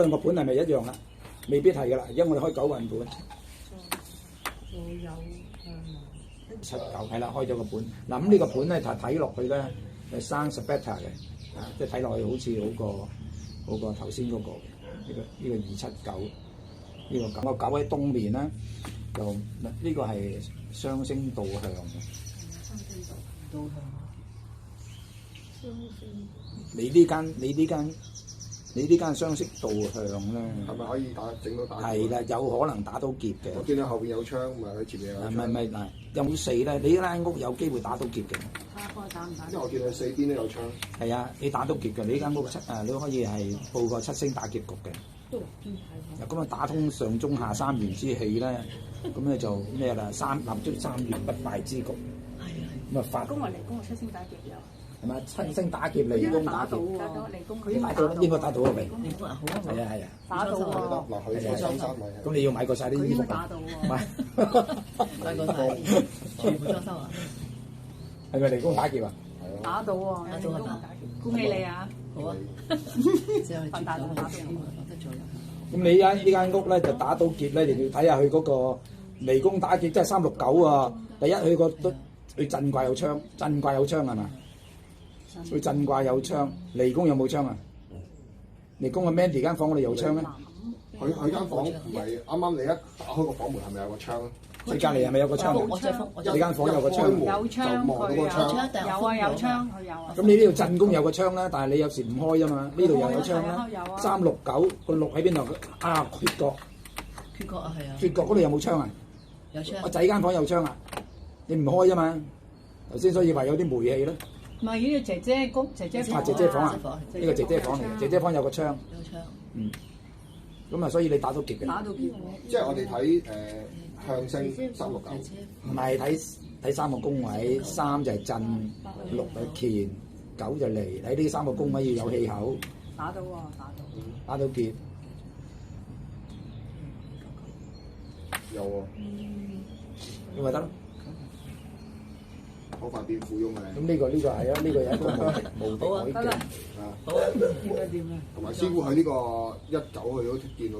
兩個盤係咪一樣啊？未必係㗎啦，而家我哋開九運盤。7、9係啦，開咗個盤。嗱咁呢個盤咧，睇落去咧係生 better 嘅，即係睇落去好似好過頭先嗰個嘅。呢個2、7、9，呢個9喺東面啦，就呢個係雙星導向嘅。導向。你呢間雙色導向咧，係咪可以整到打？係啦，有可能打到劫嘅。我見到後邊有窗，咪喺前面有。唔係嗱，有冇4咧？你呢間屋有機會打到劫嘅。睇下開打唔打？因為我見佢4邊都有窗。係啊，你打到劫嘅，你呢間屋你可以係報個7星打劫局嘅。都6邊睇。咁啊，打通上中下3元之氣咧，咁咧就咩啦？立足3元不敗之局。係啊。咁啊發。攻嚟攻去7星打劫有。係咪7星打劫嚟攻打劫？打到嚟攻佢打到應該打到啊！未？你估啊，好啊，係啊，打到喎。嗱，佢開3米。咁你要買過晒啲衣服。打到喎。買過晒，全部裝修啊！係咪嚟攻打劫啊？打到喎，打到啊！恭喜你啊！好啊，之後打到打到。咁你呢間屋咧就打到劫咧，你要睇下佢嗰個離宮打劫，即係369啊！第一佢佢震卦有槍，震卦有槍係嘛？佢震卦有槍，離宮有冇槍啊？離宮嘅 Mandy 間房我哋有槍咩？佢間房唔係啱啱你一打開個房門係咪有個窗？你隔離係咪有個窗？你間房有個窗。有窗佢有窗佢有啊。咁你呢度震宮有個窗啦，但係你有時唔開啫嘛。呢度又有窗啦。369個6喺邊度？啊，缺角。缺角啊，係啊。缺角嗰度有冇窗啊？有窗。我仔間房有窗啊，你唔開啫嘛。頭先所以話有啲煤氣咯。唔係呢個姐姐房。姐姐房啊，呢個姐姐房嚟嘅，姐姐房有個窗。有窗。嗯。咁啊，所以你打到劫嘅。打到劫。即係我哋睇向星369。唔係睇3個宮位，3就係震，6係乾，9就離。喺呢3個宮位要有氣口。打到喎，打到劫。有喎。咁咪得咯。好快變富翁嘅。咁呢個係啊，呢個有一個無敵海景。好啊，掂啊掂啊。同埋師傅喺呢個19佢都見到